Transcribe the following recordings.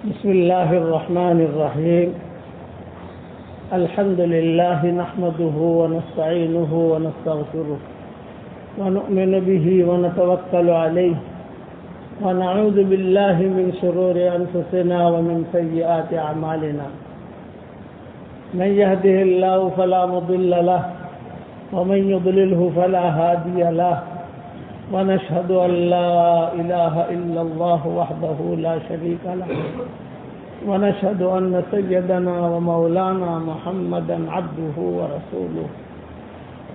بسم الله الرحمن الرحيم. الحمد لله نحمده ونستعينه ونستغفره ونؤمن به ونتوكل عليه ونعوذ بالله من شرور أنفسنا ومن سيئات أعمالنا. من يهده الله فلا مضل له ومن يضلله فلا هادي له ونشهد أن لا إله إلا الله وحده لا شريك له ونشهد أن سيدنا ومولانا محمدا عبده ورسوله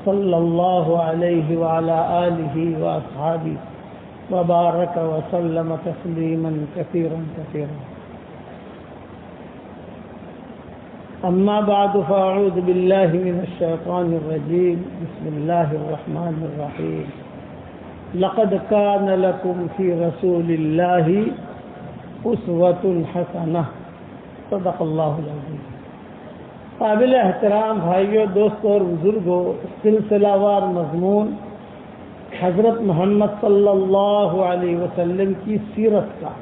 صلى الله عليه وعلى آله وأصحابه وبارك وسلم تسليما كثيرا كثيرا. أما بعد فأعوذ بالله من الشيطان الرجيم. بسم الله الرحمن الرحيم. لقد كان لكم في رسول الله أسوة حسنة. صدق اللہ العظیم. قابل احترام بھائیوں، دوستوں اور بزرگوں، سلسلہ وار مضمون حضرت محمد صلی اللہ علیہ وسلم کی سیرت کا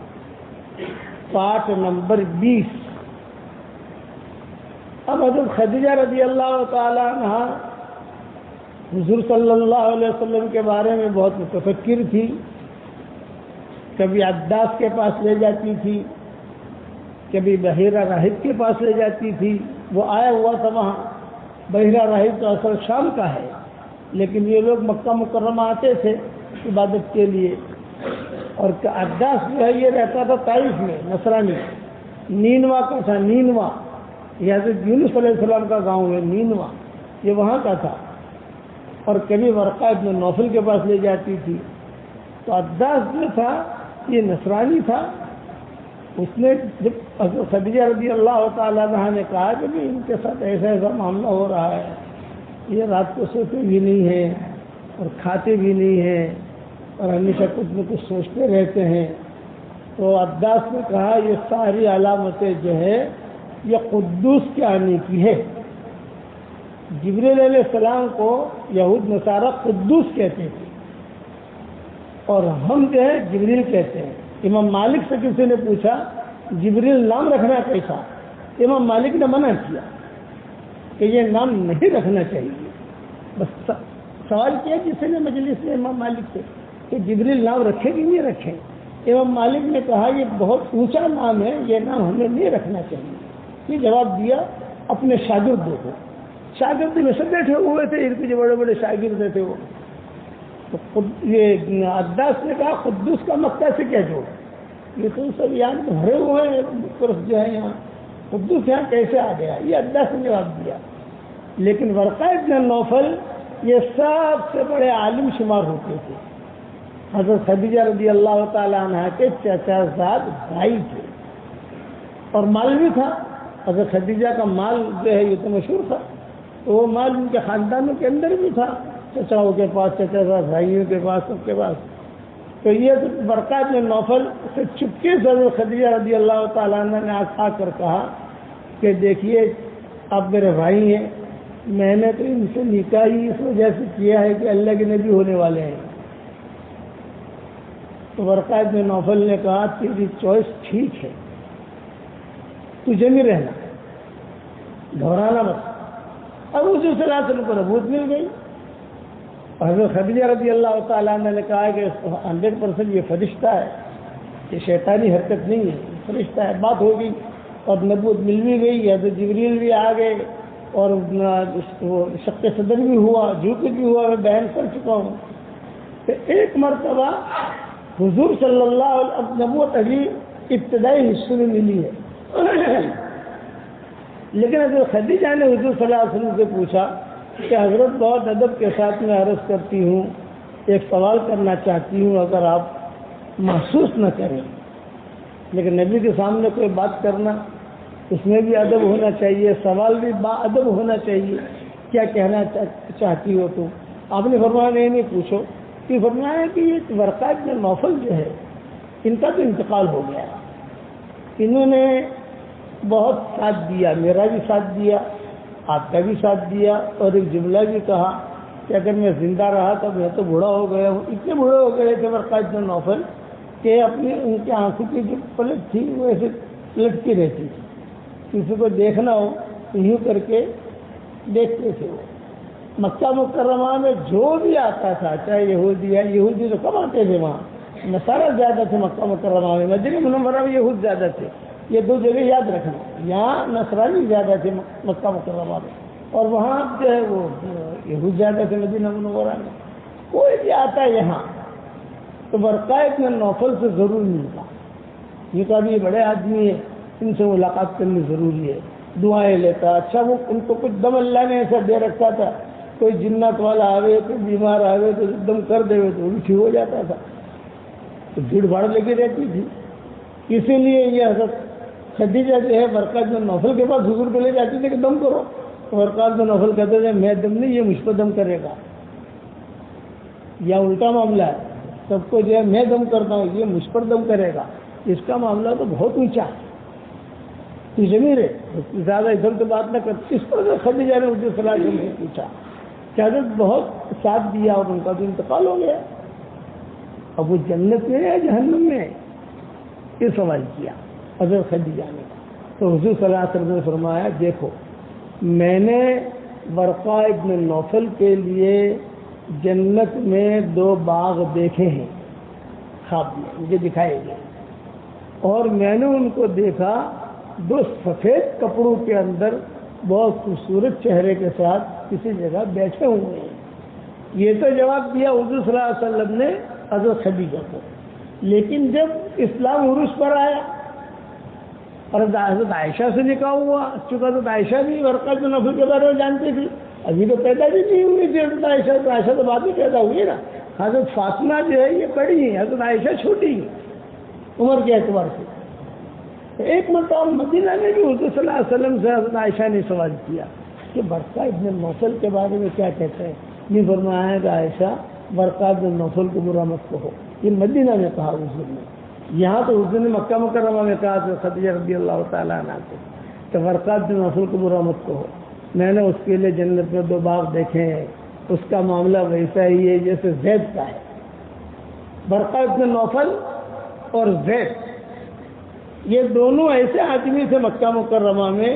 پارٹ نمبر 20. اب حضرت خدیجہ رضی اللہ تعالی عنہ حضور صلی اللہ علیہ وسلم کے بارے میں بہت متفکر تھی. کبھی عداس کے پاس لے جاتی تھی، کبھی بحیرہ راہب کے پاس لے جاتی تھی. وہ آیا ہوا تھا وہاں. بحیرہ راہب تو اصل شام کا ہے، لیکن یہ لوگ مکہ مکرمہ آتے تھے عبادت کے لیے. اور عداس جو ہے یہ رہتا تھا طائف میں، نصرانی. نینوا کا تھا. نینوا یہ حضرت یونس علیہ السلام کا گاؤں ہے. نینوا یہ وہاں کا تھا. اور کبھی ورقہ ابن نوفل کے پاس لے جاتی تھی. تو عداس جو تھا یہ نصرانی تھا. اس نے جب حضرت خدیجہ رضی اللہ تعالیٰ عنہ نے کہا کہ ان کے ساتھ ایسا ایسا معاملہ ہو رہا ہے، یہ رات کو سوتے بھی نہیں ہیں اور کھاتے بھی نہیں ہیں اور ہمیشہ کچھ نہ کچھ سوچتے رہتے ہیں، تو عداس نے کہا یہ ساری علامتیں جو ہے یہ قدوس کے آنے کی ہے. جبریل علیہ السلام کو یہود نصارہ قدوس کہتے تھے اور ہم جو ہے جبریل کہتے ہیں. امام مالک سے کسی نے پوچھا جبریل نام رکھنا کیسا؟ امام مالک نے منع کیا کہ یہ نام نہیں رکھنا چاہیے. بس سوال کیا کسی نے مجلس میں امام مالک سے کہ جبریل نام رکھے کہ نہیں رکھیں. امام مالک نے کہا یہ بہت اونچا نام ہے، یہ نام ہمیں نہیں رکھنا چاہیے. یہ جواب دیا اپنے شاگردوں کو. شاگرد میں سے بیٹھے ہوئے تھے، ان کے جو بڑے بڑے شاگرد تھے وہ. تو یہ عداس نے کہا قدوس کا مکہ سے کیا جوڑا؟ یہ تو سب یہاں بھرے ہوئے ہیں جو ہے یہاں، قدوس یہاں کیسے آ گیا؟ یہ عداس نے جواب دیا. لیکن ورقہ ابن نوفل یہ سب سے بڑے عالم شمار ہوتے تھے. حضرت خدیجہ رضی اللہ تعالیٰ عنہ کے چچا زاد بھائی تھے اور مال بھی تھا. حضرت خدیجہ کا مال جو ہے یہ تو مشہور تھا، تو وہ مال ان کے خاندانوں کے اندر بھی تھا، چچاؤں کے پاس، چچا زاد بھائیوں کے پاس، سب کے پاس. تو یہ ورقہ ابن نوفل سے چپکے سے حضرت خدیجہ رضی اللہ تعالیٰ عنہ نے آ کر کہا کہ دیکھیے آپ میرے بھائی ہیں، میں نے تو ان سے نکاح ہی اس وجہ سے کیا ہے کہ اللہ کے نبی ہونے والے ہیں. تو ورقہ ابن نوفل نے کہا تیری چوائس ٹھیک ہے، تجھے نہیں رہنا، گھبرانا مت. اب اسی صلی اللہ علیہ وسلم کو نبوت مل گئی. حضرت خدیجہ رضی اللہ تعالیٰ عنہ نے کہا کہ 100% یہ فرشتہ ہے، یہ شیطانی حرکت نہیں ہے، فرشتہ ہے. بات ہو گئی اور نبوت مل بھی گئی. حضرت جبریل بھی آ گئے اور شق صدر بھی ہوا، جو کچھ بھی ہوا میں بیان کر چکا ہوں. کہ ایک مرتبہ حضور صلی اللہ علیہ وسلم نبوت ابھی ابتدائی حصے میں ملی ہے، لیکن حضرت خدیجہ نے حضور صلی اللہ علیہ وسلم سے پوچھا کہ حضرت بہت ادب کے ساتھ میں عرض کرتی ہوں، ایک سوال کرنا چاہتی ہوں، اگر آپ محسوس نہ کریں. لیکن نبی کے سامنے کوئی بات کرنا اس میں بھی ادب ہونا چاہیے، سوال بھی با ادب ہونا چاہیے. کیا کہنا چاہتی ہو تم؟ آپ نے فرمایا نہیں پوچھو. کہ فرمایا کہ یہ ورقہ ابن نوفل جو ہے ان کا تو انتقال ہو گیا، انہوں نے بہت ساتھ دیا، میرا بھی ساتھ دیا، آپ کا بھی ساتھ دیا، اور ایک جملہ بھی کہا کہ اگر میں زندہ رہا تو میں تو بوڑھا ہو گیا ہوں. اتنے بوڑھے ہو گئے تھے ورقہ ابن نوفل کہ اپنی ان کی آنکھوں کی جو پلک تھی وہ ایسے لٹکی رہتی تھی، کسی کو دیکھنا ہو تو یوں کر کے دیکھتے تھے وہ۔ مکہ مکرمہ میں جو بھی آتا تھا، چاہے یہودی ہے، یہودی تو کم آتے تھے وہاں، نصارہ زیادہ تھے مکہ مکرمہ میں، مدینہ منورہ میں یہود زیادہ تھے، یہ دو جگہ یاد رکھنا، یہاں نصرانی زیادہ تھے مکہ مکرمہ میں، اور وہاں جو ہے وہ یہود زیادہ تھے مدینہ منورہ میں۔ کوئی بھی آتا ہے یہاں تو ورقہ ابن نوفل سے ضرور ملتا، یہ تو ابھی بڑے آدمی ہیں، ان سے ملاقات کرنی ضروری ہے، دعائیں لیتا۔ اچھا وہ ان کو کچھ دم اللہ نے ایسا دے رکھا تھا، کوئی جنات والا آوے، کوئی بیمار آوے تو دم کر دے تو وہ ٹھیک ہو جاتا تھا، تو بھیڑ بھاڑ لگی رہتی تھی۔ اسی لیے یہ حضرت خدیجہ جو ہے ورقہ بن نوفل کے پاس حضور کو لے جاتی تھی کہ دم کرو، ورقہ بن نوفل کہتے تھے میں دم نہیں، یہ مجھ پر دم کرے گا، یا الٹا معاملہ ہے، سب کو جو ہے میں دم کرتا ہوں، یہ مجھ پر دم کرے گا، اس کا معاملہ تو بہت اونچا ہے، تو ضمیر ہے زیادہ ادھر تو بات نہ کرتی۔ اس پر خدیجہ نے مجھے صلی اللہ علیہ وسلم سے پوچھا کہ حضرت بہت ساتھ دیا اور ان کا تو انتقال ہو گیا، اب وہ جنت میں ہے جہنم میں ہے، یہ سوال کیا حضرت خدیجہ نے۔ تو حضور صلی اللہ علیہ وسلم نے فرمایا دیکھو میں نے ورقہ ابن نوفل کے لیے جنت میں 2 باغ دیکھے ہیں، خواب میں مجھے دکھائے گئے، اور میں نے ان کو دیکھا 2 سفید کپڑوں کے اندر بہت خوبصورت چہرے کے ساتھ کسی جگہ بیٹھے ہوئے ہیں۔ یہ تو جواب دیا حضور صلی اللہ علیہ وسلم نے حضرت خدیجہ کو، لیکن جب اسلام عروج پر آیا اور حضرت عائشہ سے نکاح ہوا، چونکہ حضرت عائشہ بھی ورقہ بن نوفل کے بارے میں جانتی تھی، ابھی تو پیدا بھی نہیں ہوئی تھی حضرت عائشہ، تو عائشہ تو بعد میں پیدا ہوئی نا، حضرت فاطمہ جو ہے یہ بڑی ہیں، حضرت عائشہ چھوٹی ہیں عمر کے اعتبار سے۔ ایک مرتبہ مدینہ میں بھی حضور صلی اللہ علیہ وسلم سے حضرت عائشہ نے سوال کیا کہ ورقہ ابن نوفل کے بارے میں کیا کہتے ہیں؟ یہ فرمایا ہے کہ عائشہ ورقہ ابن نوفل کو برا مت کہو، یہ مدینہ میں کہا حضور نے، یہاں تو حضور نے مکہ مکرمہ میں کہا تو خدیجہ رضی اللہ تعالیٰ عنہ کو کہ ورقہ ابن نوفل کو برا مت کہو، میں نے اس کے لیے جنت میں 2 باغ دیکھے ہیں، اس کا معاملہ ویسا ہی ہے جیسے زید کا ہے۔ ورقہ ابن نوفل اور زید یہ دونوں ایسے آدمی تھے مکہ مکرمہ میں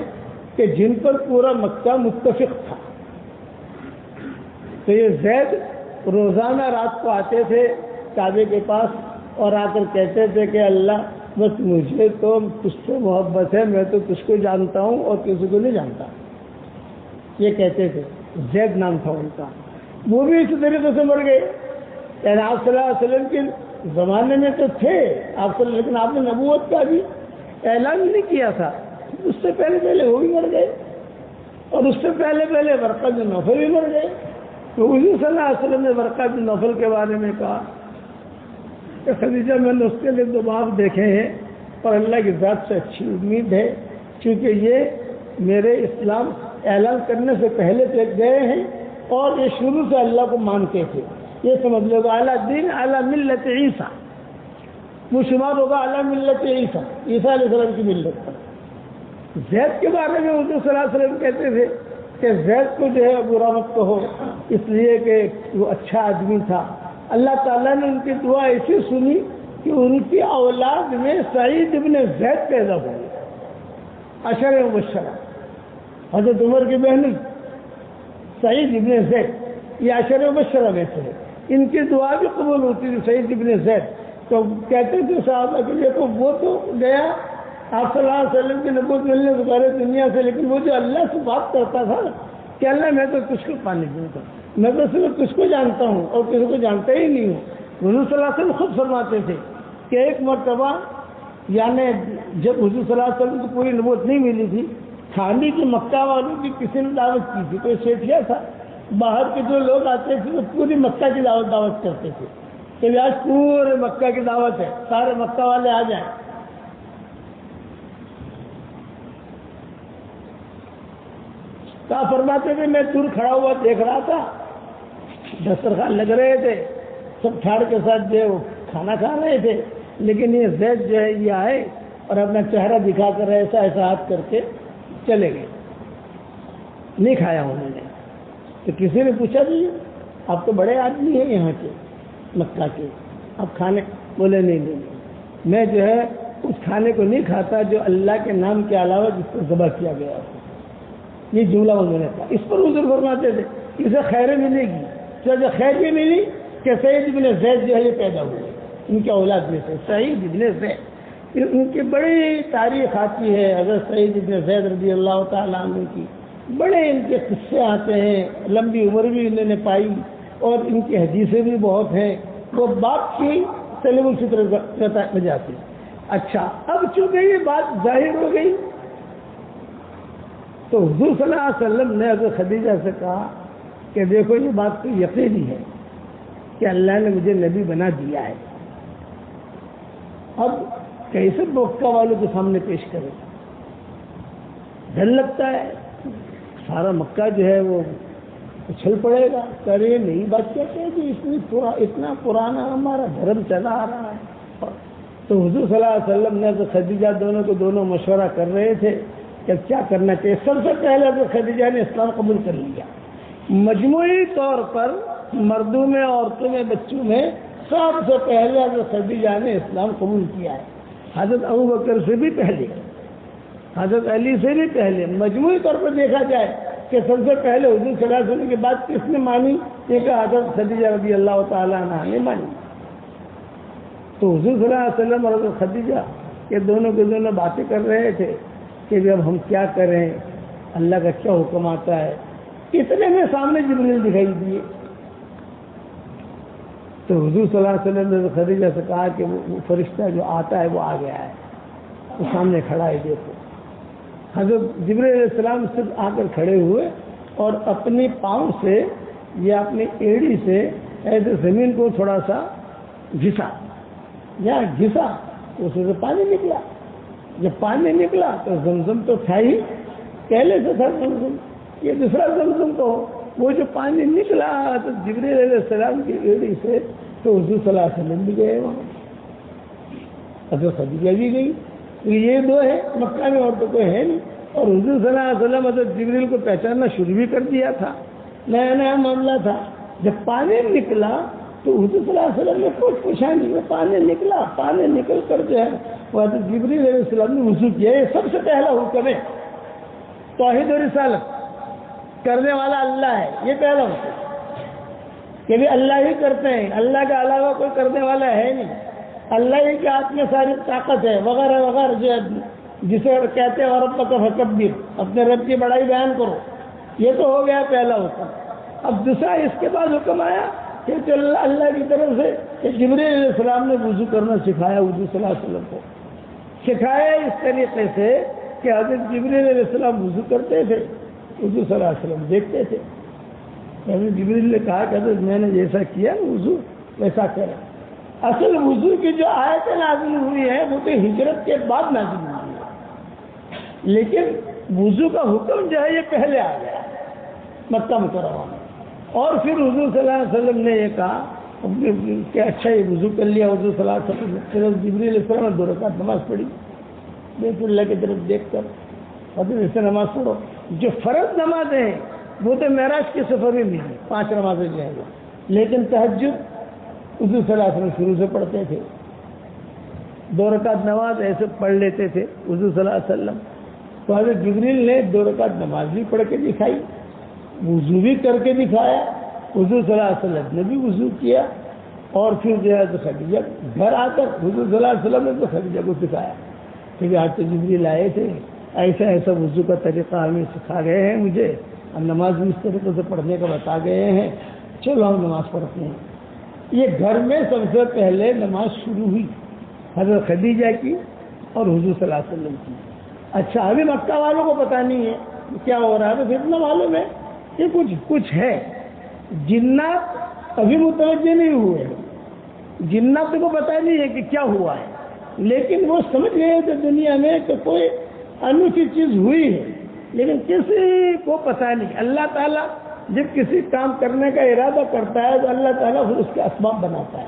کہ جن پر پورا مکہ متفق تھا۔ تو یہ زید روزانہ رات کو آتے تھے کعبے کے پاس اور آ کر کہتے تھے کہ اللہ بس مجھے تو تجھ سے محبت ہے، میں تو تجھ کو جانتا ہوں اور کسی کو نہیں جانتا، یہ کہتے تھے، زید نام تھا ان کا۔ وہ بھی اسی طریقے سے مر گئے، یعنی آپ صلی اللہ علیہ وسلم کے زمانے میں تو تھے آپ، لیکن آپ نے نبوت کا بھی اعلان نہیں کیا تھا، اس سے پہلے وہ بھی مر گئے، اور اس سے پہلے ورقہ بن نوفل بھی مر گئے۔ تو حضور صلی اللہ علیہ وسلم نے ورقہ بن نوفل کے بارے میں کہا کہ خدیجہ میں نے اس کے لیے 2 باغ دیکھے ہیں، اور اللہ کی ذات سے اچھی امید ہے، کیونکہ یہ میرے اسلام اعلان کرنے سے پہلے تک گئے ہیں اور یہ شروع سے اللہ کو مانتے تھے، یہ سمجھ لو گا اعلیٰ دین اعلیٰ ملت عیسیٰ، وہ شمار ہوگا اعلیٰ ملت عیسیٰ، عیسیٰ علیہ السلام کی ملت پر۔ زید کے بارے میں حضور صلی اللہ علیہ وسلم کہتے تھے کہ زید کو جو ہے برا مت کہو، اس لیے کہ وہ اچھا آدمی تھا، اللہ تعالیٰ نے ان کی دعا ایسی سنی کہ ان کی اولاد میں سعید ابن زید پیدا ہوئے، عشر مبشرہ، حضرت عمر کی بہن سعید ابن زید یہ عشر مبشرہ میں سے ہے، ان کی دعا بھی قبول ہوتی تھی سعید ابن زید۔ تو کہتے تھے صحابہ کے لیے تو وہ تو گیا آپ صلی اللہ علیہ وسلم کی نبوت ملنے سے پہلے دنیا سے، لیکن وہ جو اللہ سے بات کرتا تھا کہ اللہ میں تو تجھ کو پانی دوں گا، میں تو صرف تجھ کو جانتا ہوں اور کسی کو جانتا ہی نہیں ہوں۔ حضور صلی اللہ علیہ وسلم خود فرماتے تھے کہ ایک مرتبہ یعنی جب حضور صلی اللہ علیہ وسلم کو پوری نبوت نہیں ملی تھی، کھانے کی مکہ والوں کی کسی نے دعوت کی تھی، کوئی سیٹھیا تھا، باہر کے جو لوگ آتے تھے وہ پوری مکہ کی دعوت کرتے تھے کہ آج پورے مکہ کی دعوت ہے، سارے مکہ والے آ جائیں۔ کہا فرماتے تھے میں دور کھڑا ہوا دیکھ رہا تھا، دسترخوان لگ رہے تھے، سب ٹھاڑ کے ساتھ جو ہے وہ کھانا کھا رہے تھے، لیکن یہ زید جو ہے یہ آئے اور اپنا چہرہ دکھا کر ایسا ایسا ہاتھ کر کے چلے گئے، نہیں کھایا انہوں نے۔ تو کسی نے پوچھا بھی آپ تو بڑے آدمی ہیں یہاں کے مکہ کے، آپ کھانے؟ بولے نہیں، میں جو ہے اس کھانے کو نہیں کھاتا جو اللہ کے نام کے علاوہ جس کو ذبح کیا گیا ہو۔ یہ جملہ انہوں نے کہا۔ اس پر حضور فرماتے تھے اسے خیر ملے گی، جو خیر بھی ملی کہ سعید بن زید جو ہے یہ پیدا ہوئے ان کے اولاد میں سے، سعید بن زید، ان کی بڑی تاریخ آتی ہے حضرت سعید بن زید رضی اللہ تعالیٰ عنہ کی، بڑے ان کے قصے آتے ہیں، لمبی عمر بھی انہوں نے پائی اور ان کی حدیثیں بھی بہت ہیں، وہ باپ کی سلیم الفطر میں جاتی۔ اچھا، اب چونکہ یہ بات ظاہر ہو گئی تو حضور صلی اللہ علیہ وسلم نے حضرت خدیجہ سے کہا کہ دیکھو یہ بات تو یقینی ہے کہ اللہ نے مجھے نبی بنا دیا ہے، اب کیسے مکہ والوں کے سامنے پیش کرے؟ ڈر لگتا ہے، سارا مکہ جو ہے وہ اچھل پڑے گا، کرے نہیں بات کیا کہ جی اتنا پرانا ہمارا دھرم چلا آ رہا ہے۔ تو حضور صلی اللہ علیہ وسلم نے تو خدیجہ دونوں مشورہ کر رہے تھے کہ کیا کرنا چاہیے۔ سب سے پہلے تو خدیجہ نے اسلام قبول کر لیا، مجموعی طور پر مردوں میں، عورتوں میں، بچوں میں سب سے پہلے حضرت خدیجہ نے اسلام قبول کیا ہے، حضرت ابوبکر سے بھی پہلے، حضرت علی سے بھی پہلے۔ مجموعی طور پر دیکھا جائے کہ سب سے پہلے حضور صلی اللہ علیہ وسلم کی بات کس نے مانی؟ ایک حضرت خدیجہ رضی اللہ تعالیٰ عنہا نے مانی۔ تو حضور صلی اللہ علیہ وسلم اور حضرت خدیجہ یہ دونوں باتیں کر رہے تھے کہ اب ہم کیا کریں، اللہ کا کیا حکم آتا ہے۔ اتنے میں سامنے جبریل دکھائی دیے تو حضور صلی اللہ علیہ وسلم نے خدیجہ سے کہا کہ وہ فرشتہ جو آتا ہے وہ آ گیا ہے، وہ سامنے کھڑا ہے، دیکھو۔ حضرت جبریل علیہ السلام صرف آ کر کھڑے ہوئے اور اپنی پاؤں سے یا اپنی ایڑی سے ایسے زمین کو تھوڑا سا گھسا تو اس سے پانی نکلا۔ جب پانی نکلا تو زمزم تو تھا ہی، پہلے سے تھا زمزم، یہ دوسرا زمزم تو وہ جو پانی نکلا تو جبریل علیہ السلام کی ایڑی سے تو حضور صلی اللہ علیہ وسلم بھی گئے وہاں، حضرت خدیجہ بھی گئی، یہ دو ہے، مکہ میں اور تو کوئی ہے نہیں۔ اور حضور صلی اللہ علیہ وسلم حضرت جبریل کو پہچاننا شروع بھی کر دیا تھا، نیا معاملہ تھا۔ جب پانی نکلا تو حضور صلی اللہ علیہ وسلم نے کچھ پوچھا نہیں، وہ پانی نکلا، پانی نکل کر جو ہے وہ حضرت جبریل علیہ السلام نے وضو کیا۔ یہ سب سے پہلا حکم ہے، توحید و رسالت کرنے والا اللہ ہے، یہ پہلا حکم کہ بھی اللہ ہی کرتے ہیں، اللہ کے علاوہ کوئی کرنے والا ہے نہیں، اللہ ہی کے ہاتھ میں ساری طاقت ہے، وغیرہ وغیرہ جو جسے کہتے ہیں رب کا فکبر، اپنے رب کی بڑائی بیان کرو، یہ تو ہو گیا پہلا حکم۔ اب دوسرا اس کے بعد حکم آیا کہ اللہ کی طرف سے کہ جبریل علیہ السلام نے وضو کرنا سکھایا، حضور صلی اللہ علیہ وسلم کو سکھایا اس طریقے سے کہ حضرت جبریل علیہ السلام وضو کرتے تھے، حضور صلی اللہ علیہ وسلم دیکھتے تھے۔ حضرت جبریل نے کہا کہ حضرت میں نے جیسا کیا وضو ویسا کریں۔ اصل وضو کی جو آیتیں نازل ہوئی ہے وہ تو ہجرت کے بعد نازل ہوئی ہے، لیکن وضو کا حکم جو ہے یہ پہلے آ گیا مکہ مکرمہ میں۔ اور پھر حضور صلی اللہ علیہ وسلم نے یہ کہا کہ اچھا یہ وضو کر لیا حضور صلی اللہ علیہ وسلم، پھر جبریل علیہ السلام نے 2 رکعت نماز پڑھی، بیت اللہ کی طرف دیکھ کر حضرت سے نماز پڑھو۔ جو فرض نمازیں ہیں وہ تو معراج کے سفر میں ملی 5 نمازیں جو ہیں، لیکن تہجد حضور صلی اللہ علیہ وسلم شروع سے پڑھتے تھے، 2 رکعت نماز ایسے پڑھ لیتے تھے حضور صلی اللہ علیہ وسلم۔ تو حضرت جبریل نے 2 رکعت نماز بھی پڑھ کے دکھائی، وضو بھی کر کے دکھایا، حضور صلی اللہ علیہ وسلم نے بھی وضو کیا، اور پھر جو ہے تو خدیجہ گھر آ کر حضور صلی اللہ علیہ وسلم نے تو خدیجہ کو سکھایا کہ آج تو جبریل آئے تھے، ایسا وضو کا طریقہ ہمیں سکھا گئے ہیں مجھے، ہم نماز بھی اس طریقے سے پڑھنے کا بتا گئے ہیں، چلو ہم نماز پڑھتے ہیں۔ یہ گھر میں سب سے پہلے نماز شروع ہوئی حضرت خدیجہ کی اور حضور صلی اللہ علیہ وسلم کی۔ اچھا، ابھی مکہ والوں کو پتہ نہیں ہے کیا ہو رہا ہے، تو اتنا معلوم ہے کہ کچھ ہے، جنات ابھی متوجہ نہیں ہوئے، جنات کو پتہ نہیں ہے کہ کیا ہوا ہے، لیکن وہ سمجھ گئے تھے دنیا میں کہ کوئی انوکھی چیز ہوئی ہے، لیکن کسی کو پتہ نہیں۔ اللہ تعالیٰ جب کسی کام کرنے کا ارادہ کرتا ہے تو اللہ تعالیٰ پھر اس کے اسباب بناتا ہے۔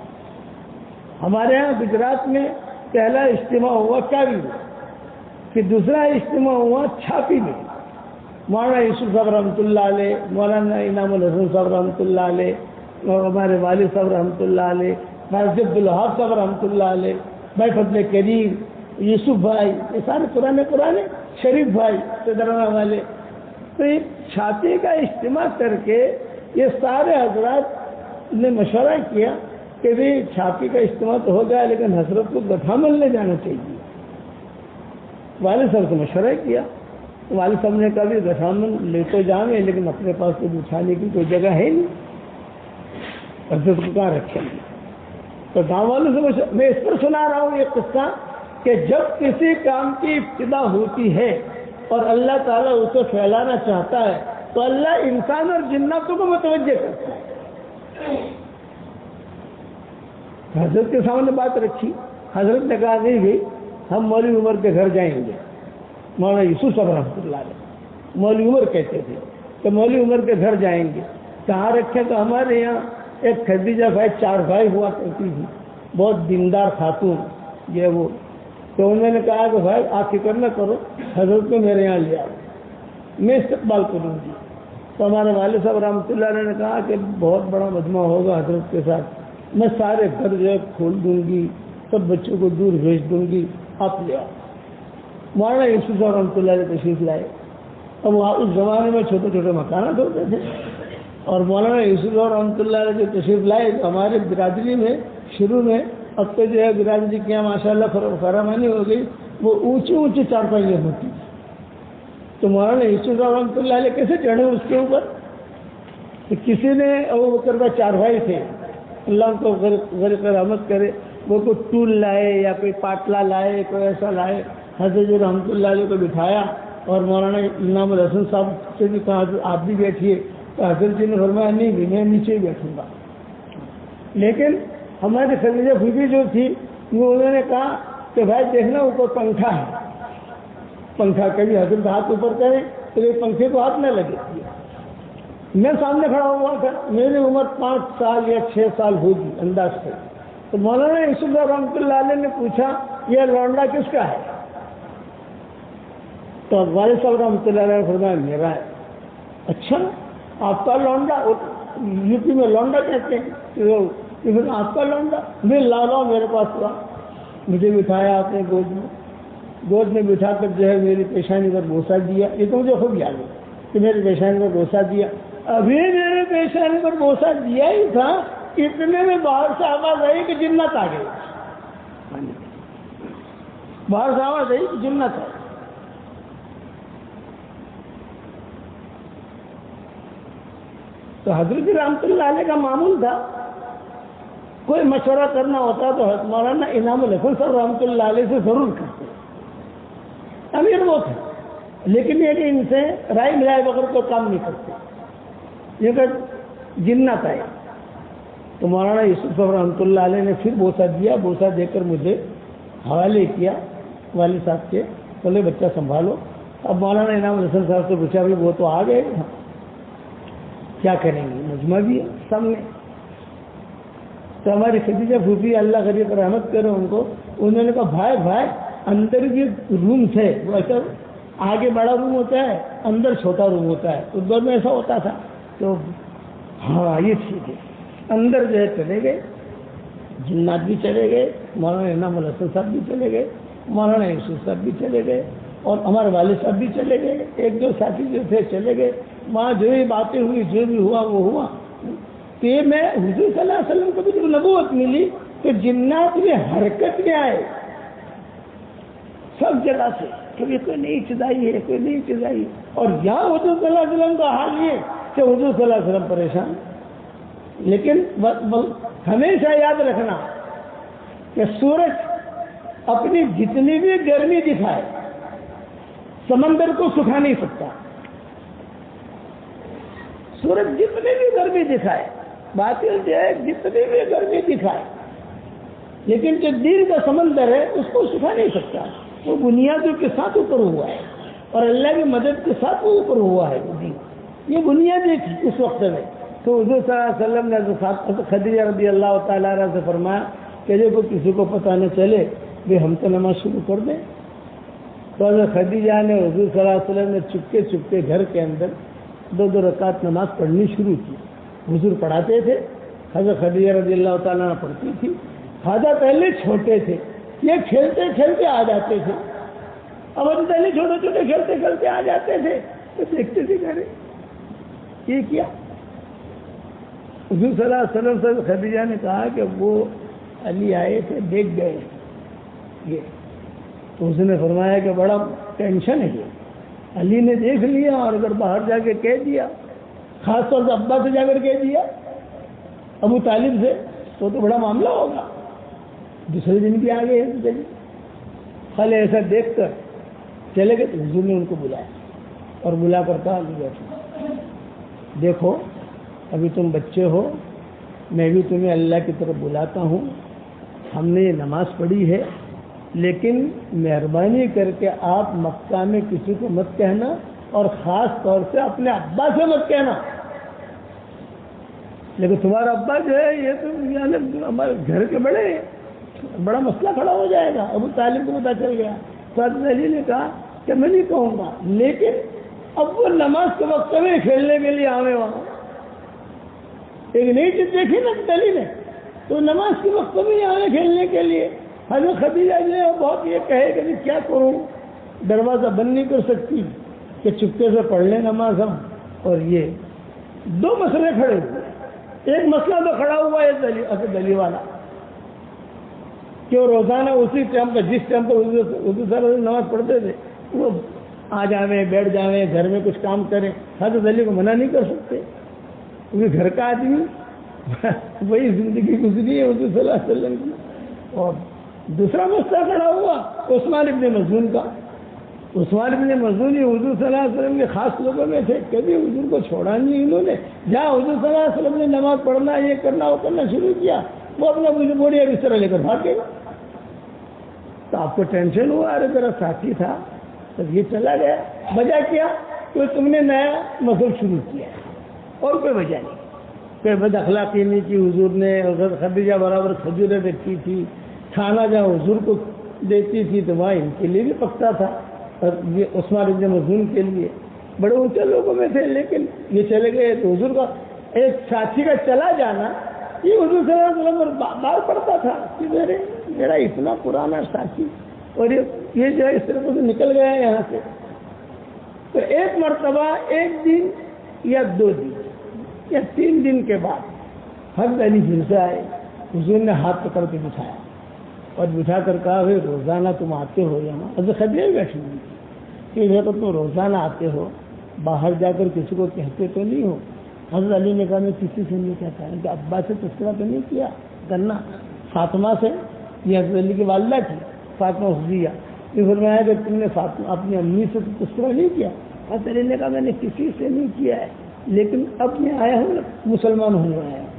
ہمارے ہاں گجرات میں پہلا اجتماع ہوا کاوی میں، پھر دوسرا اجتماع ہوا چھاپی میں، مولانا یوسف صاحب رحمۃ اللہ علیہ، مولانا انعام الحسن صاحب رحمۃ اللہ علیہ، اور ہمارے والد صاحب رحمۃ اللہ علیہ، بھائی عبد الوہاب صاحب رحمۃ اللہ علیہ، بھائی فضل کریم، یوسف بھائی، یہ سارے پرانے شریف بھائی درنا والے. تو ایک چھاتی کا اجتماع کر کے یہ سارے حضرات نے مشورہ کیا کہ بھی چھاتی کا اجتماع تو ہو گیا لیکن حضرت کو گٹھا ملنے جانا چاہیے. والد صاحب سے مشورہ کیا. والد صاحب نے کہا بھی گٹھا مل لے تو جائیں لیکن اپنے پاس تو بچھانے کی کوئی جگہ ہے نہیں، حضرت کو کہاں رکھیں گے. تو گاؤں والوں سے میں اس پر سنا رہا ہوں یہ قصہ کہ جب کسی کام کی ابتدا ہوتی ہے اور اللہ تعالیٰ اسے پھیلانا چاہتا ہے تو اللہ انسان اور جناتوں کو متوجہ کرتا ہے. حضرت کے سامنے بات رکھی. حضرت نے کہا نہیں بھائی ہم مولوی عمر کے گھر جائیں گے. مولانا یوسف صاحب رحمۃ اللہ علیہ مولوی عمر کہتے تھے کہ مولوی عمر کے گھر جائیں گے. کہاں رکھے تو ہمارے یہاں ایک خدیجہ بھائی 4 بھائی ہوا کرتی تھی، بہت دیندار خاتون یہ وہ. تو انہوں نے کہا کہ بھائی آپ فکر نہ کرو، حضرت کو میرے یہاں لے آؤ، میں استقبال کروں گی. تو ہمارے والد صاحب رحمۃ اللہ علیہ نے کہا کہ بہت بڑا مجمع ہوگا حضرت کے ساتھ، میں سارے گھر جو ہے کھول دوں گی، سب بچوں کو دور بھیج دوں گی، آپ لے آؤ. مولانا یوسف صاحب رحمۃ اللہ علیہ تشریف لائے. اب وہاں اس زمانے میں چھوٹے چھوٹے مکانات ہوتے تھے اور مولانا یوسف صاحب رحمۃ اللہ علیہ جو تشریف لائے تو ہمارے برادری میں شروع میں اب تو جو ہے برادری کے یہاں ماشاء اللہ فراوانی ہو گئی، وہ اونچی چارپائیاں ہوتی. تو مولانا یوسف صاحب رحمۃ اللہ علیہ کیسے چڑھے اس کے اوپر؟ تو کسی نے ابو بکر کا 4 بھائی تھے، اللہ ان کو غرق رحمت کرے، وہ کوئی ٹول لائے یا کوئی پاٹلا لائے، کوئی ایسا لائے. حضرت جی رحمۃ اللہ علیہ کو بٹھایا اور مولانا انعام الحسن صاحب سے بھی کہا آپ بھی بیٹھیے. تو حضرت جی نے فرمایا نہیں بھی میں نیچے ہی بیٹھوں گا. لیکن ہماری خدیجہ پھوپھی جو تھی وہ انہوں نے کہا کہ بھائی دیکھنا اوپر پنکھا ہے، پنکھا کبھی حضرت ہاتھ اوپر کرے تو یہ پنکھے کو ہاتھ نہ لگے. میں سامنے کھڑا ہوا تھا، میری عمر 5 سال یا 6 سال ہوگی انداز سے. تو مولانا یوسف رحمۃ اللہ علیہ نے پوچھا یہ لونڈا کس کا ہے؟ تو والد صاحب رحمۃ اللہ علیہ نے فرمایا میرا ہے. اچھا آپ کا لونڈا؟ یو پی میں لونڈا کہتے ہیں. آپ کا لونڈا؟ میں لاؤ میرے پاس ہوا. مجھے بٹھایا آپ نے گود میں بٹھا کر جو ہے میری پیشانی پر بوسہ دیا. یہ تو مجھے خوب یاد ہے کہ میری پیشانی پر بوسہ دیا. ابھی میرے پیشانی پر بوسہ دیا ہی تھا اتنے میں باہر سے آواز آئی کہ جنت آ گئی. باہر سے آواز آئی کہ جنت آئی. تو حضرت رحمۃ اللہ علیہ کا معمول تھا کوئی مشورہ کرنا ہوتا تو مولانا انعام الحسن صاحب رحمۃ اللہ علیہ سے ضرور کرتے. امیر وہ تھے لیکن یہ کہ ان سے رائے ملائے بغیر کوئی کام نہیں کرتے. یہ کہ جنت آئے تو مولانا یوسف صاحب رحمۃ اللہ علیہ نے پھر بوسہ دیا. بوسہ دے کر مجھے حوالے کیا والد صاحب کے، بولے بچہ سنبھالو. اب مولانا انعام الحسن صاحب سے پوچھا وہ تو آ گئے کیا کریں گے، مجمع بھی ہے سامنے. تو ہماری خدیجہ پھوپھی اللہ غریب رحمت کرے ان کو، انہوں نے کہا بھائی اندر بھی روم تھے، وہ ایسا آگے بڑا روم ہوتا ہے اندر چھوٹا روم ہوتا ہے، اس دور میں ایسا ہوتا تھا. تو ہاں یہ ٹھیک ہے. اندر جو ہے چلے گئے، جنات بھی چلے گئے، مولانا انعام الحسن صاحب بھی چلے گئے، مولانا یوسف صاحب بھی چلے گئے اور ہمارے والد صاحب بھی چلے گئے. 1-2 ساتھی جو تھے چلے گئے. وہاں جو بھی باتیں ہوئی جو بھی ہوا وہ ہوا. تو یہ میں حضور صلی اللہ علیہ وسلم کو بھی جب نبوت ملی تو جنات میں حرکت میں آئے سب جگہ سے، کبھی کوئی نئی چیز آئی ہے کوئی نئی چیز آئی. اور یہاں حضور صلی اللہ علیہ وسلم کا حال یہ کہ حضور صلی اللہ علیہ وسلم پریشان. لیکن ہمیشہ یاد رکھنا کہ سورج اپنی جتنی بھی گرمی دکھائے سمندر کو سکھا نہیں سکتا. سورج جتنی بھی گرمی دکھائے، باطل جو ہے جتنی بھی گرمی دکھائے، لیکن جو دل کا سمندر ہے اس کو سکھا نہیں سکتا. وہ بنیادوں کے ساتھ اوپر ہوا ہے اور اللہ کی مدد کے ساتھ وہ اوپر ہوا ہے. یہ بنیادیں تھی اس وقت میں. تو حضور صلی اللہ علیہ وسلم نے خدیجہ رضی اللہ تعالیٰ عنہ سے فرمایا کہ جو کسی کو پتہ نہ چلے بھی ہم تو نماز شروع کر دیں. تو حضرت خدیجہ نے حضور صلی اللہ علیہ وسلم نے چپکے چپکے گھر کے اندر 2 رکعت نماز پڑھنی شروع کی. حضور پڑھاتے تھے، حضرت خدیجہ رضی اللہ تعالیٰ عنہ پڑھتی تھی. خواجہ پہلے چھوٹے تھے یہ کھیلتے کھیلتے آ جاتے تھے. اب ابو طالب چھوٹے چھوٹے کھیلتے کھیلتے آ جاتے تھے تو دیکھتے تھے کہ یہ کیا. حضور صلی اللہ علیہ وسلم سے خدیجہ نے کہا کہ وہ علی آئے تھے دیکھ گئے یہ. تو اس نے فرمایا کہ بڑا ٹینشن ہے یہ, علی نے دیکھ لیا اور اگر باہر جا کے کہہ دیا, خاص طور سے ابا سے جا کر کہہ دیا ابو طالب سے, تو بڑا معاملہ ہوگا. دوسرے دن بھی آ گئے خالی ایسا دیکھ کر چلے گئے. تو حضور نے ان کو بلایا اور بلا کر کہا بیٹھو, دیکھو ابھی تم بچے ہو, میں بھی تمہیں اللہ کی طرف بلاتا ہوں. ہم نے یہ نماز پڑھی ہے, لیکن مہربانی کر کے آپ مکہ میں کسی کو مت کہنا, اور خاص طور سے اپنے ابا سے مت کہنا. لیکن تمہارا ابا جو ہے یہ تو یعنی ہمارے گھر کے بڑا مسئلہ کھڑا ہو جائے گا. ابو طالب کو پتا چل گیا. تو حضرت علی نے کہا کہ میں نہیں کہوں گا, لیکن اب وہ نماز کے وقت میں کھیلنے کے لیے آوے وہاں. ایک نئی چیز دیکھی نا علی نے, تو نماز کے وقت میں آوے کھیلنے کے لیے. حضرت خدیجہ جو ہے بہت یہ کہے کہ کیا کروں, دروازہ بند نہیں کر سکتی کہ چپکے سے پڑھ لیں نماز ہم. اور یہ دو مسئلے کھڑے ہوئے. ایک مسئلہ تو کھڑا ہوا ہے دلی والا کہ وہ روزانہ اسی ٹائم پہ جس ٹائم پہ اردو سر نماز پڑھتے تھے وہ آ جاویں بیٹھ جاویں گھر میں کچھ کام کریں. حضرت علی کو منع نہیں کر سکتے کیونکہ گھر کا آدمی وہی زندگی گزری ہے حضور صلی اللہ علیہ وسلم کی. اور دوسرا مسئلہ کھڑا ہوا عثمان ابن مظعون کا. عثمان ابن مظعون یہ حضور صلی اللہ علیہ وسلم کے خاص لوگوں میں تھے. کبھی حضور کو چھوڑا نہیں انہوں نے. جہاں حضور صلی اللہ علیہ وسلم نے نماز پڑھنا, یہ کرنا, وہ کرنا شروع کیا, وہ اپنا بوڑھیا بستر لے کر بھاگ گئے. تو آپ کو ٹینشن ہوا, ارے میرا ساتھی تھا تب یہ چلا گیا. وجہ کیا کہ تم نے نیا مذہب شروع کیا, اور کوئی وجہ نہیں. کوئی بد اخلاقی نہیں کی. حضور نے حضرت خدیجہ برابر کھجوریں رکھی تھی, کھانا جہاں حضور کو دیتی تھی تو وہاں ان کے لیے بھی پکتا تھا, اور یہ عثمان ابن مظعون کے لیے. بڑے اونچے لوگوں میں تھے, لیکن یہ چلے گئے. تو حضور کا ایک ساتھی کا چلا جانا یہ حضور صلی اللہ علیہ وسلم پر بار پڑتا تھا کہ میرا اتنا پرانا ساتھی اور یہ جو ہے اس طرح سے نکل گیا ہے یہاں سے. تو ایک مرتبہ ایک دن یا 2 دن یا 3 دن کے بعد حضرت علی پھر سے آئے. حضور نے ہاتھ پکڑ کے بٹھایا اور بٹھا کر کہا بھائی روزانہ تم آتے ہو یہاں. حضرت خدیجہ بیٹھی ہوئی کہ بھائی تم روزانہ آتے ہو, باہر جا کر کسی کو کہتے تو نہیں ہو. حضرت علی نے کہا میں کسی سے نہیں کہتا کہ ابا سے تذکرہ تو نہیں کیا کرنا. فاطمہ سے, یہ حضرت علی کی والدہ تھی فاطمہ حفظیہ, یہ فرمایا کہ تم نے اپنی امی سے تذکرہ نہیں کیا. حضرت علی نے کہا میں نے کسی سے نہیں کیا ہے, لیکن اب میں آیا ہوں مسلمان ہوں آیا ہوں,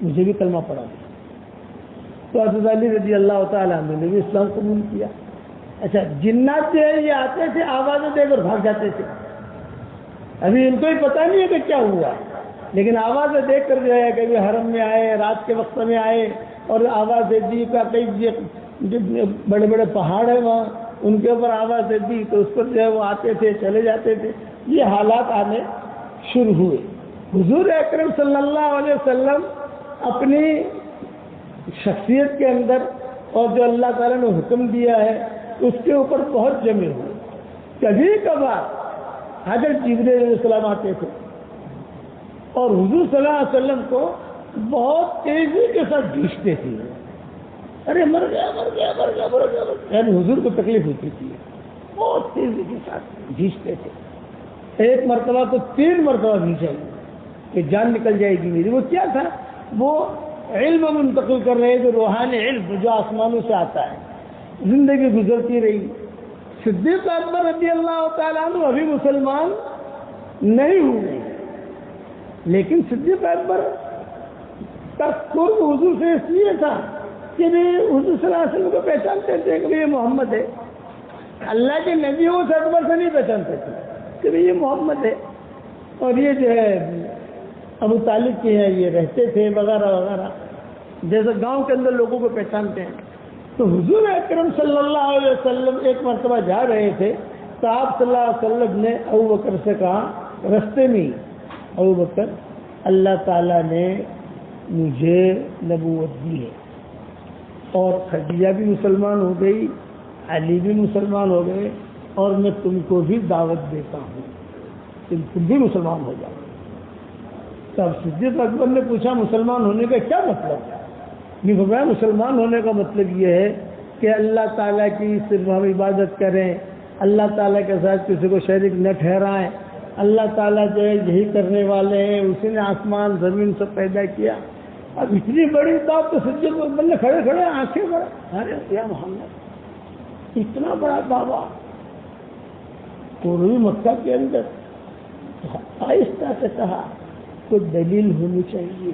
مجھے بھی کلمہ پڑھا دیا. تو حضرت علی رضی اللہ تعالیٰ عنہ نے بھی اسلام قبول کیا. اچھا جنات جو ہے یہ آتے تھے آوازیں دے کر بھاگ جاتے تھے. ابھی ان کو ہی پتہ نہیں ہے کہ کیا ہوا, لیکن آوازیں دیکھ کر جو ہے کبھی حرم میں آئے, رات کے وقت میں آئے اور آوازیں دی. کا کئی بڑے بڑے پہاڑ ہیں وہاں, ان کے اوپر آوازیں دی تو اس پر جو ہے وہ آتے تھے چلے جاتے تھے. یہ حالات آنے شروع ہوئے. حضور اکرم صلی اللہ علیہ وسلم اپنی شخصیت کے اندر اور جو اللہ تعالیٰ نے حکم دیا ہے اس کے اوپر بہت جمے ہوئے. کبھی کبھار حضرت جبرائیل علیہ السلام آتے تھے اور حضور صلی اللہ علیہ وسلم کو بہت تیزی کے ساتھ گھیچتے تھے. ارے مر گیا مر گیا مر گیا مر گیا, یعنی حضور کو تکلیف ہوتی تھی, بہت تیزی کے ساتھ گھیچتے تھے. ایک مرتبہ تو 3 مرتبہ گھیچا کہ جان نکل جائے گی میری. وہ کیا تھا, وہ علم منتقل کر رہے تھے, روحانی علم جو آسمانوں سے آتا ہے. زندگی گزرتی رہی. صدیق اکبر رضی اللہ تعالیٰ عنہ ابھی مسلمان نہیں ہوئے, لیکن صدیق اکبر کا قرب حضور سے اس لیے تھا کہ حضور صلی اللہ علیہ وسلم کو پہچانتے تھے کہ یہ محمد ہے. اللہ کے نبیوں سے اکبر سے نہیں پہچانتے تھے کہ یہ محمد ہے. اور یہ جو ہے ابو طالب کے ہیں, یہ رہتے تھے وغیرہ وغیرہ, جیسے گاؤں کے اندر لوگوں کو پہچانتے ہیں. تو حضور اکرم صلی اللہ علیہ وسلم ایک مرتبہ جا رہے تھے تو آپ صلی اللہ علیہ وسلم نے ابو بکر سے کہا رستے میں, ابو بکر اللہ تعالیٰ نے مجھے نبوت دی ہے, اور خدیجہ بھی مسلمان ہو گئی، علی بھی مسلمان ہو گئے، اور میں تم کو بھی دعوت دیتا ہوں، تم بھی مسلمان ہو جاؤ۔ تب صدیق اکبر نے پوچھا مسلمان ہونے کا کیا مطلب ہے؟ نہیں فرمایا مسلمان ہونے کا مطلب یہ ہے کہ اللہ تعالیٰ کی صرف ہم عبادت کریں، اللہ تعالیٰ کے ساتھ کسی کو شریک نہ ٹھہرائیں، اللہ تعالیٰ جو ہے یہی کرنے والے ہیں، اسی نے آسمان زمین سب پیدا کیا۔ اب اتنی بڑی بات تو صدیق اکبر نے کھڑے کھڑے آنکھیں بڑا، ارے یا محمد اتنا بڑا دعویٰ پوری مکہ کے اندر۔ آہستہ سے کہا کوئی دلیل ہونی چاہیے،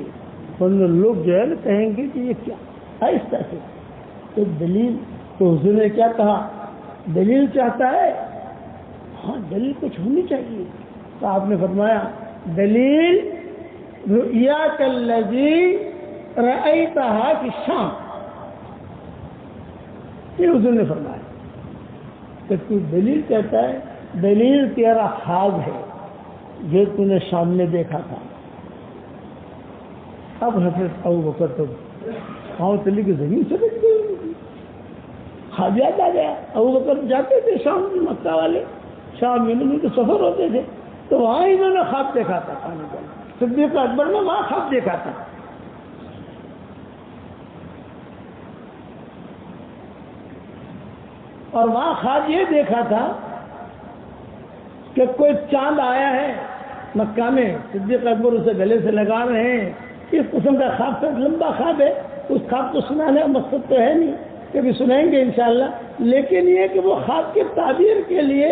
ورنہ لوگ جو ہے نا کہیں گے کہ یہ کیا، آہستہ سے تو دلیل۔ تو حضور نے کیا کہا؟ دلیل چاہتا ہے؟ ہاں دلیل کچھ ہونی چاہیے۔ تو آپ نے فرمایا دلیل رؤیاک الذی رأیتہا فی الشام، یہ حضور نے فرمایا کہ تو دلیل کہتا ہے، دلیل تیرا خواب ہے جو تو نے شام میں دیکھا تھا۔ اب حضرت ابوبکر تو پاؤں تلی کی زمین سے بچ گئی، خواب یاد آ گیا۔ ابوبکر جاتے تھے شام میں، مکہ والے شام میں ان کے سفر ہوتے تھے، تو وہاں انہوں نے خواب دیکھا تھا پانی کا۔ صدیق اکبر نے وہاں خواب دیکھا تھا، اور وہاں خواب یہ دیکھا تھا کہ کوئی چاند آیا ہے مکہ میں، صدیق اکبر اسے گلے سے لگا رہے ہیں۔ اس قسم کا خواب سے لمبا خواب ہے، اس خواب کو سنانے کا مقصد تو ہے نہیں، کبھی سنائیں گے انشاءاللہ، لیکن یہ کہ وہ خواب کی تعبیر کے لیے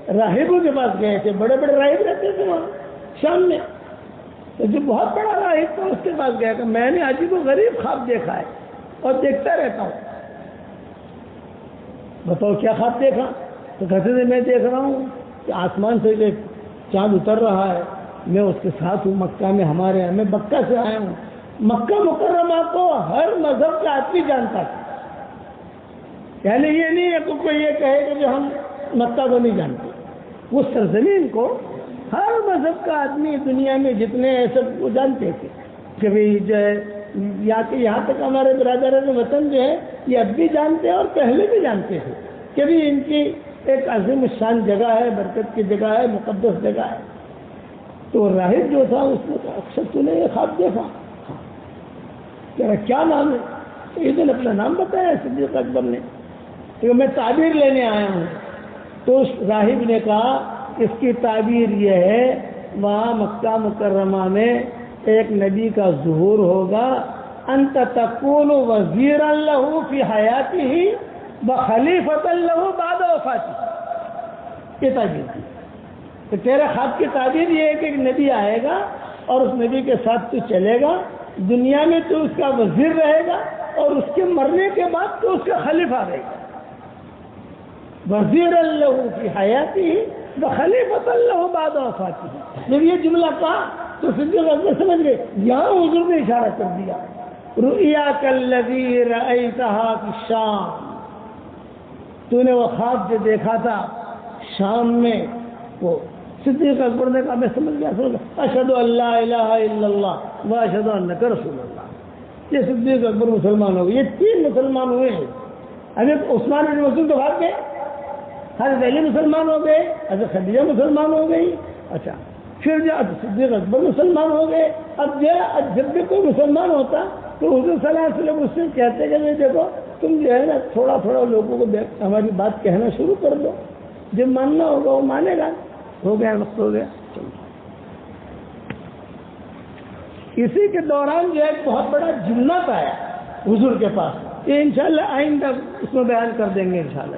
راہبوں کے پاس گئے تھے، بڑے بڑے راہب رہتے تھے وہاں شام میں، تو جو بہت بڑا راہب تھا اس کے پاس گیا کہ میں نے عجیب و غریب خواب دیکھا ہے اور دیکھتا رہتا ہوں، بتاؤ کیا خواب دیکھا؟ تو کہتے تھے میں دیکھ رہا ہوں کہ آسمان سے ایک چاند اتر رہا ہے، میں اس کے ساتھ ہوں مکہ میں، ہمارے یہاں میں مکہ سے آیا ہوں۔ مکہ مکرمہ کو ہر مذہب کا آدمی جانتا تھا، یعنی یہ نہیں ہے کہ کوئی یہ کہے کہ جو ہم مکہ کو نہیں جانتے، وہ سرزمین کو ہر مذہب کا آدمی دنیا میں جتنے سب وہ جانتے تھے کہ بھائی جو ہے یہاں تک ہمارے برادران وطن جو ہے یہ اب بھی جانتے ہیں اور پہلے بھی جانتے تھے کہ بھی ان کی ایک عظیم شان جگہ ہے، برکت کی جگہ ہے، مقدس جگہ ہے۔ تو راہب جو تھا اس نے کہا اکثر تو نے یہ خواب دیکھا؟ کہہ رہا کیا نام ہے؟ تو اس نے اپنا نام بتایا صدیق اکبر نے کہ میں تعبیر لینے آیا ہوں۔ تو اس راہب نے کہا اس کی تعبیر یہ ہے وہاں مکہ مکرمہ میں ایک نبی کا ظہور ہوگا، انت تکون وزیرا لہ فی حیاتہ وخلیفۃ لہ بعد وفاتہ، یہ تعبیر تھی کہ تیرے خواب کی تعبیر یہ ہے کہ ایک نبی آئے گا اور اس نبی کے ساتھ تو چلے گا، دنیا میں تو اس کا وزیر رہے گا اور اس کے مرنے کے بعد تو اس کا خلیفہ رہے گا، وزیر اللہ فی حیاتہ وخلیفۃ اللہ بعد وفاتہ۔ جب یہ جملہ کہا تو صدیق اکبر سمجھ گئے یہاں حضور نے اشارہ کر دیا، رؤیاک الذی رأیتہا فی الشام، تو نے وہ خواب جو دیکھا تھا شام میں، وہ صدیق اکبر نے کہا میں سمجھ گیا، اشہد ان لا الہ الا اللہ واشہد انک رسول اللہ۔ یہ صدیق اکبر مسلمان ہو گئے، یہ تین مسلمان ہوئے ہیں۔ حضرت عثمان بن مسعود تو بھاگ گئے، حضرت علی مسلمان ہو گئے، حضرت خدیجہ مسلمان ہو گئی، اچھا پھر جو صدیق اکبر مسلمان ہو گئے۔ اب جب بھی کوئی مسلمان ہوتا تو حضور صلی اللہ علیہ وسلم اس سے کہتے کہ دیکھو تم جو ہے نا تھوڑا تھوڑا لوگوں کو ہماری بات کہنا شروع کر دو، جب ماننا ہوگا وہ مانے گا، ہو گیا وقت ہو گیا۔ اسی کے دوران جو ہے ایک بہت بڑا جنت آیا حضور کے پاس، یہ انشاءاللہ آئندہ اس میں بیان کر دیں گے انشاءاللہ۔